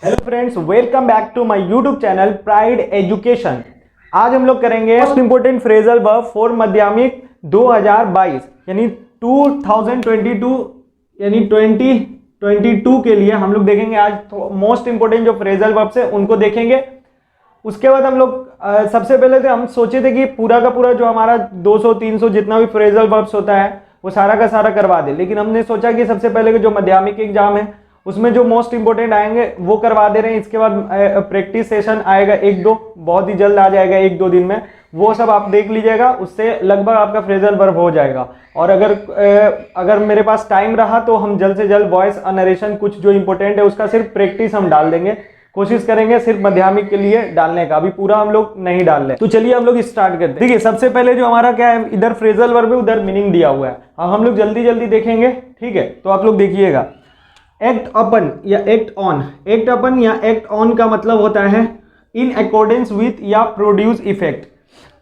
Hello friends, welcome back to my YouTube channel Pride Education. आज हम लोग करेंगे most important phrasal verb for Madhyamik 2022 यानी 2022 यानी 2022 के लिए हम लोग देखेंगे। आज मोस्ट इंपोर्टेंट जो फ्रेजल वर्ब्स है उनको देखेंगे। उसके बाद हम लोग सबसे पहले हम सोचे थे कि पूरा का पूरा जो हमारा 200-300 जितना भी फ्रेजल वर्ब्स होता है वो सारा का सारा करवा दे, लेकिन हमने सोचा कि सबसे पहले के जो माध्यमिक एग्जाम है उसमें जो मोस्ट इंपोर्टेंट आएंगे वो करवा दे रहे हैं। इसके बाद प्रैक्टिस सेशन आएगा 1-2, बहुत ही जल्द आ जाएगा 1-2 दिन में, वो सब आप देख लीजिएगा। उससे लगभग आपका फ्रेजल वर्ब हो जाएगा। और अगर मेरे पास टाइम रहा तो हम जल्द से जल्द वॉइस नरेशन कुछ जो इंपॉर्टेंट है उसका सिर्फ प्रैक्टिस हम डाल देंगे, कोशिश करेंगे सिर्फ माध्यमिक के लिए डालने का, अभी पूरा हम लोग नहीं डाल रहे। तो चलिए हम लोग स्टार्ट करते हैं। देखिए सबसे पहले जो हमारा क्या है, इधर फ्रेजल वर्ब है उधर मीनिंग दिया हुआ है। अब हम लोग जल्दी जल्दी देखेंगे, ठीक है। तो आप लोग देखिएगा, एक्ट अपन या एक्ट ऑन। एक्ट अपन या एक्ट ऑन का मतलब होता है इन अकॉर्डेंस विथ या प्रोड्यूस इफेक्ट।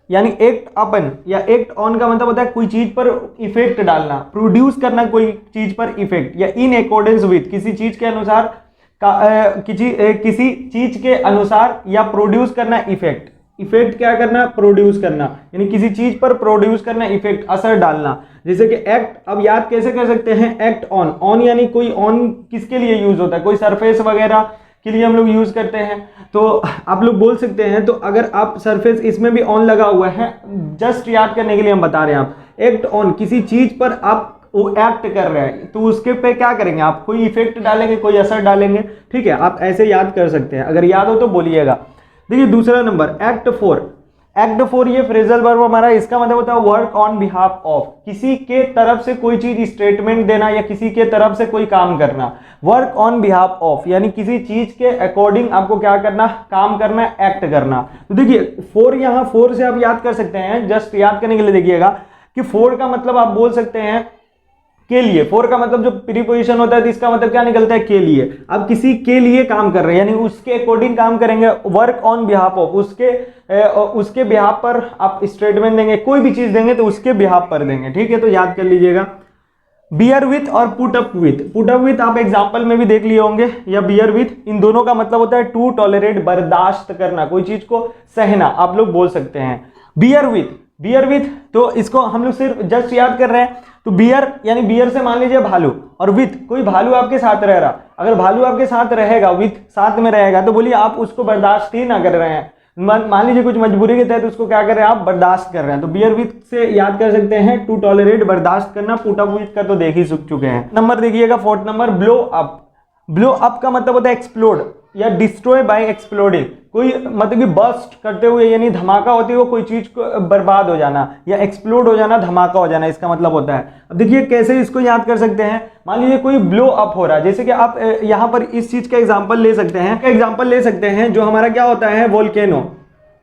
यानी एक्ट अपन या एक्ट ऑन का मतलब होता है कोई चीज पर इफेक्ट डालना, प्रोड्यूस करना कोई चीज पर इफेक्ट, या इन अकॉर्डेंस विथ किसी चीज के अनुसार किसी चीज के अनुसार, या प्रोड्यूस करना इफेक्ट। इफेक्ट क्या करना, प्रोड्यूस करना, यानी किसी चीज पर प्रोड्यूस करना, इफेक्ट असर डालना। जैसे कि एक्ट, अब याद कैसे कर सकते हैं, एक्ट ऑन। ऑन यानी कोई ऑन किसके लिए यूज होता है, कोई सरफेस वगैरह के लिए हम लोग यूज करते हैं। तो आप लोग बोल सकते हैं, तो अगर आप सरफेस इसमें भी ऑन लगा हुआ है, जस्ट याद करने के लिए हम बता रहे हैं। आप एक्ट ऑन, किसी चीज पर आप वो एक्ट कर रहे हैं तो उसके पे क्या करेंगे, आप कोई इफेक्ट डालेंगे, कोई असर डालेंगे, ठीक है। आप ऐसे याद कर सकते हैं, अगर याद हो तो बोलिएगा। देखिए दूसरा number act four. Act four ये फ्रेजल वर्ब हमारा, इसका मतलब होता है वर्क ऑन बिहाफ ऑफ, किसी के तरफ से कोई चीज स्टेटमेंट देना या किसी के तरफ से कोई काम करना। वर्क ऑन बिहाफ ऑफ यानी किसी चीज के अकॉर्डिंग आपको क्या करना, काम करना, एक्ट करना। तो देखिए फोर, यहाँ फोर से आप याद कर सकते हैं, जस्ट याद करने के लिए देखिएगा कि फोर का मतलब आप बोल सकते हैं के लिए। फोर का मतलब जो प्रीपोजिशन होता है तो इसका मतलब क्या निकलता है, के लिए। अब किसी के लिए काम कर रहे हैं यानी उसके अकॉर्डिंग काम करेंगे। वर्क ऑन बिहाफ ऑफ, उसके बिहाफ पर आप स्टेटमेंट देंगे, कोई भी चीज देंगे तो उसके बिहाफ पर देंगे, ठीक है। तो याद कर लीजिएगा। बियर विथ और put up with. Put up with आप एग्जाम्पल में भी देख लिए होंगे, या बियर विथ, इन दोनों का मतलब होता है टू टॉलरेट, बर्दाश्त करना, कोई चीज को सहना, आप लोग बोल सकते हैं। बियर विथ, बियर विथ, तो इसको हम लोग सिर्फ जस्ट याद कर रहे हैं। तो बियर यानी बियर से मान लीजिए भालू, और विथ कोई भालू आपके साथ रह रहा। अगर भालू आपके साथ रहेगा, विथ साथ में रहेगा, तो बोलिए आप उसको बर्दाश्त ही ना कर रहे हैं। मान लीजिए कुछ मजबूरी के तहत उसको क्या कर रहे हैं, आप बर्दाश्त कर रहे हैं। तो बियर विथ से याद कर सकते हैं टू टॉलरेट, बर्दाश्त करना। पुट अप विथ का तो देख ही चुके हैं। नंबर देखिएगा, fourth number blow up. Blow up का मतलब होता है एक्सप्लोड या डिस्ट्रॉय बाय एक्सप्लोडिंग, कोई मतलब कि बस्ट करते हुए, यानी धमाका होती है वो कोई चीज को बर्बाद हो जाना, या एक्सप्लोड हो जाना, धमाका हो जाना, इसका मतलब होता है। अब देखिए कैसे इसको याद कर सकते हैं। मान लीजिए कोई ब्लो अप हो रहा है, जैसे कि आप यहाँ पर इस चीज का एग्जांपल ले सकते हैं। एग्जांपल ले सकते हैं जो हमारा क्या होता है, वोल्केनो।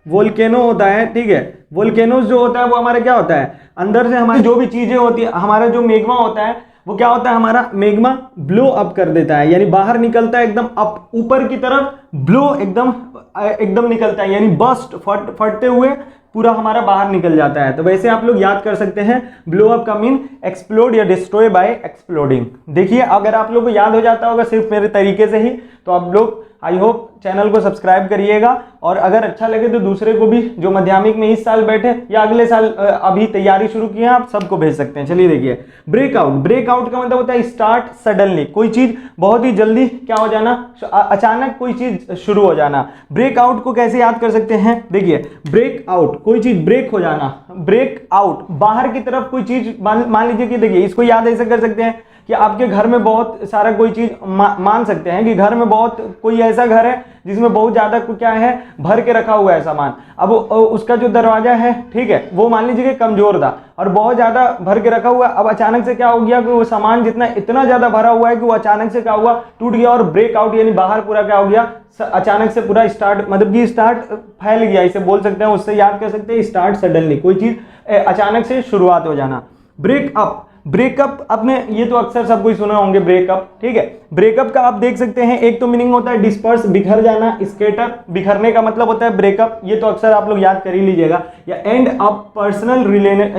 वोल्केनो होता है, ठीक है। वोल्केनोज जो होता है वो हमारा क्या होता है, अंदर से हमारी जो भी चीजें होती है, हमारा जो मेग्मा होता है वो क्या होता है, हमारा मेग्मा ब्लो अप कर देता है, यानी बाहर निकलता है एकदम अप, ऊपर की तरफ ब्लो एकदम निकलता है, यानी बस्ट फटते हुए पूरा हमारा बाहर निकल जाता है। तो वैसे आप लोग याद कर सकते हैं, ब्लो अप का मीन एक्सप्लोड या डिस्ट्रॉय बाय एक्सप्लोडिंग। देखिए अगर आप लोग को याद हो जाता होगा सिर्फ मेरे तरीके से ही, तो आप लोग आई होप चैनल को सब्सक्राइब करिएगा, और अगर अच्छा लगे तो दूसरे को भी जो माध्यमिक में इस साल बैठे या अगले साल अभी तैयारी शुरू की है, आप सबको भेज सकते हैं। चलिए देखिए, ब्रेकआउट। ब्रेकआउट का मतलब होता है स्टार्ट सडनली, कोई चीज बहुत ही जल्दी क्या हो जाना, अचानक कोई चीज शुरू हो जाना। ब्रेकआउट को कैसे याद कर सकते हैं, देखिए ब्रेकआउट कोई चीज ब्रेक हो जाना, ब्रेकआउट बाहर की तरफ कोई चीज, मान लीजिए कि देखिए इसको याद ऐसे कर सकते हैं कि आपके घर में बहुत सारा कोई चीज मान सकते हैं कि घर में बहुत कोई ऐसा घर है जिसमें बहुत ज्यादा क्या है, भर के रखा हुआ है सामान। अब उसका जो दरवाजा है, ठीक है, वो मान लीजिए कि कमजोर था और बहुत ज्यादा भर के रखा हुआ। अब अचानक से क्या हो गया कि वो सामान इतना ज्यादा भरा हुआ है कि वो अचानक से क्या हुआ, टूट गया, और ब्रेकआउट यानी बाहर पूरा क्या हो गया, अचानक से पूरा स्टार्ट, मतलब कि स्टार्ट फैल गया, इसे बोल सकते हैं। उससे याद कर सकते हैं स्टार्ट सडनली, कोई चीज अचानक से शुरुआत हो जाना। ब्रेकअप, ब्रेकअप आपने ये तो अक्सर सब कुछ सुने होंगे, ब्रेकअप, ठीक है। ब्रेकअप का आप देख सकते हैं, एक तो मीनिंग होता है डिस्पर्स, बिखर जाना, स्कैटर, बिखरने का मतलब होता है ब्रेकअप, ये तो अक्सर आप लोग याद कर ही लीजिएगा। या एंड अप पर्सनल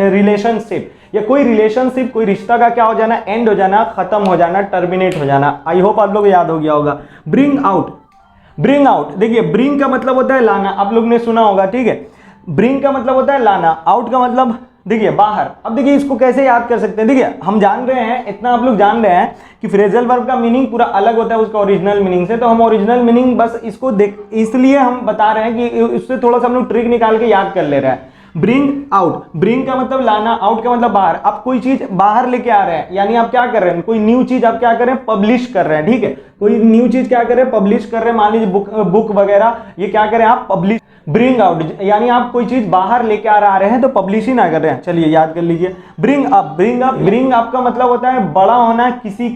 रिलेशनशिप, या कोई रिलेशनशिप, कोई रिश्ता का क्या हो जाना, एंड हो जाना, खत्म हो जाना, टर्मिनेट हो जाना। आई होप आप लोग याद हो गया होगा। ब्रिंग आउट, ब्रिंग आउट, देखिए ब्रिंग का मतलब होता है लाना, आप लोग ने सुना होगा, ठीक है। ब्रिंग का मतलब होता है लाना, आउट का मतलब देखिए बाहर। अब देखिए इसको कैसे याद कर सकते हैं, देखिए हम जान रहे हैं, इतना आप लोग जान रहे हैं कि फ्रेजल वर्ब का मीनिंग पूरा अलग होता है उसका ओरिजिनल मीनिंग से, तो हम ओरिजिनल मीनिंग बस इसको देख, इसलिए हम बता रहे हैं कि इससे थोड़ा सा हम लोग ट्रिक निकाल के याद कर ले रहे हैं। ब्रिंग आउट, ब्रिंग का मतलब लाना, आउट का मतलब बाहर। आप कोई चीज बाहर लेके आ रहे हैं, यानी आप क्या कर रहे हैं, कोई न्यू चीज आप क्या कर रहे हैं, पब्लिश कर रहे हैं, ठीक है। कोई न्यू चीज क्या कर रहे हैं, पब्लिश कर रहे हैं, मान लीजिए बुक वगैरह, ये क्या करें आप, पब्लिश। ब्रिंग आउट यानी आप कोई चीज बाहर लेके आ रहे हैं तो पब्लिश ही ना कर रहे हैं, चलिए याद कर लीजिए। Bring up, bring up, bring up का मतलब होता है बड़ा होना किसी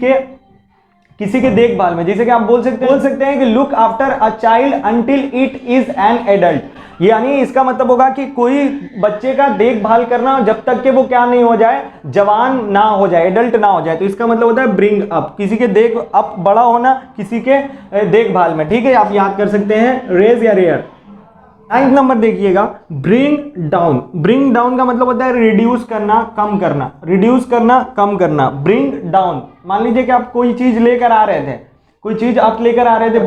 के देखभाल में। जैसे कि आप बोल सकते हैं कि look after a child until it is an adult, यानी इसका मतलब होगा कि कोई बच्चे का देखभाल करना जब तक कि वो क्या नहीं हो जाए, जवान ना हो जाए, एडल्ट ना हो जाए, तो इसका मतलब होता है ब्रिंग अप, किसी के देख अप, बड़ा होना किसी के देखभाल में, ठीक है। आप याद कर सकते हैं रेज या रेयर। 9th नंबर देखिएगा, ब्रिंग डाउन। ब्रिंग डाउन का मतलब होता है रिड्यूस करना, कम करना, रिड्यूस करना, कम करना। ब्रिंग डाउन, मान लीजिए कि आप कोई चीज लेकर आ रहे थे, कोई चीज आप लेकर आ रहे थे,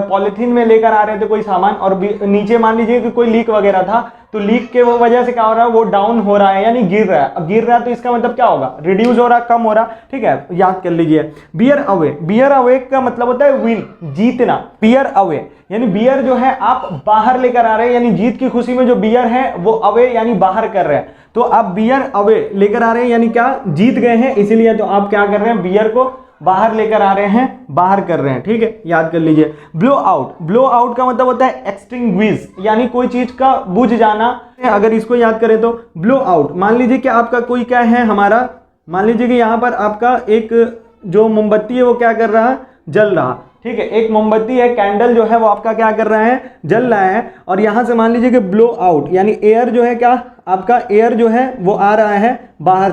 पॉलिथीन में लेकर आ रहे थे कोई सामान, और नीचे मान लीजिए कि कोई लीक वगैरह था, तो लीक के वजह से क्या हो रहा है, वो डाउन हो रहा है, यानी गिर रहा है। अब गिर रहा है तो इसका मतलब क्या होगा, रिड्यूस हो रहा, कम हो रहा, ठीक है, याद कर लीजिए। बियर अवे, बियर अवे का मतलब होता है विन, जीतना। बियर अवे यानी बियर जो है आप बाहर लेकर आ रहे हैं, यानी जीत की खुशी में जो बियर है वो अवे यानी बाहर कर रहे हैं, तो आप बियर अवे लेकर आ रहे हैं, यानी क्या, जीत गए हैं, इसीलिए तो आप क्या कर रहे हैं, बियर को बाहर लेकर आ रहे हैं, बाहर कर रहे हैं, ठीक है, याद कर लीजिए। ब्लो आउट, ब्लो आउट का मतलब होता है एक्सटिंग्विश, यानी कोई चीज का बुझ जाना। अगर इसको याद करें तो ब्लो आउट, मान लीजिए कि आपका कोई क्या है, हमारा मान लीजिए कि यहाँ पर आपका एक जो मोमबत्ती है वो क्या कर रहा है, जल रहा, ठीक है, एक मोमबत्ती है, कैंडल जो है वो आपका क्या कर रहा है, जल रहा है, और यहां से मान लीजिए कि ब्लो आउट यानी एयर जो है, क्या आपका एयर जो है वो आ रहा है बाहर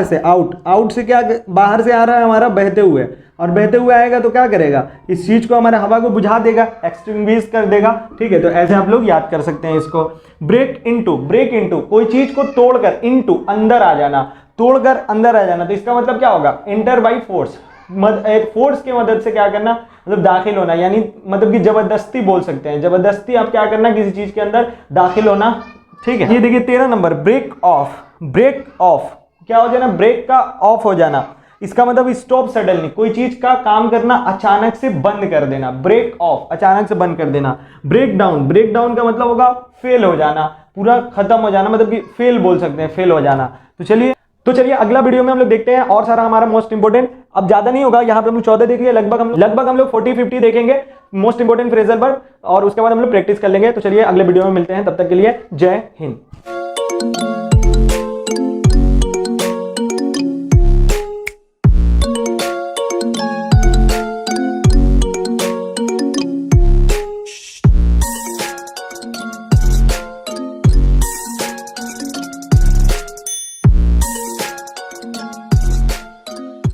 से आउट, आउट से क्या, बाहर से आ रहा है हमारा बहते हुए, और बहते हुए आएगा तो क्या करेगा, इस चीज को हमारे हवा को बुझा देगा, एक्सटिंग्विश कर देगा, ठीक है। तो ऐसे आप लोग याद कर सकते हैं इसको। ब्रेक इनटू, ब्रेक इनटू कोई चीज को तोड़कर, इनटू अंदर आ जाना, तोड़कर अंदर आ जाना, तो इसका मतलब क्या होगा, एंटर बाय फोर्स, फोर्स की मदद से क्या करना, मतलब दाखिल होना, यानी मतलब कि जबरदस्ती बोल सकते हैं, जबरदस्ती आप क्या करना, किसी चीज के अंदर दाखिल होना, ठीक है। ये देखिए 13 number, break off. Break off क्या हो जाना, ब्रेक का ऑफ हो जाना, इसका मतलब स्टॉप सडनली, कोई चीज का काम करना अचानक से बंद कर देना, ब्रेक ऑफ, अचानक से बंद कर देना। ब्रेक डाउन, ब्रेक डाउन का मतलब होगा फेल हो जाना, पूरा खत्म हो जाना, मतलब कि फेल बोल सकते हैं, फेल हो जाना। तो चलिए अगला वीडियो में हम लोग देखते हैं और सारा हमारा मोस्ट इंपोर्टेंट, अब ज्यादा नहीं होगा, यहाँ पे हम लोग 14 देख लिए, लगभग हम लोग 40-50 देखेंगे मोस्ट इंपोर्टेंट फ्रेजल वर्ब, और उसके बाद हम लोग प्रैक्टिस कर लेंगे। तो चलिए अगले वीडियो में मिलते हैं, तब तक के लिए जय हिंद।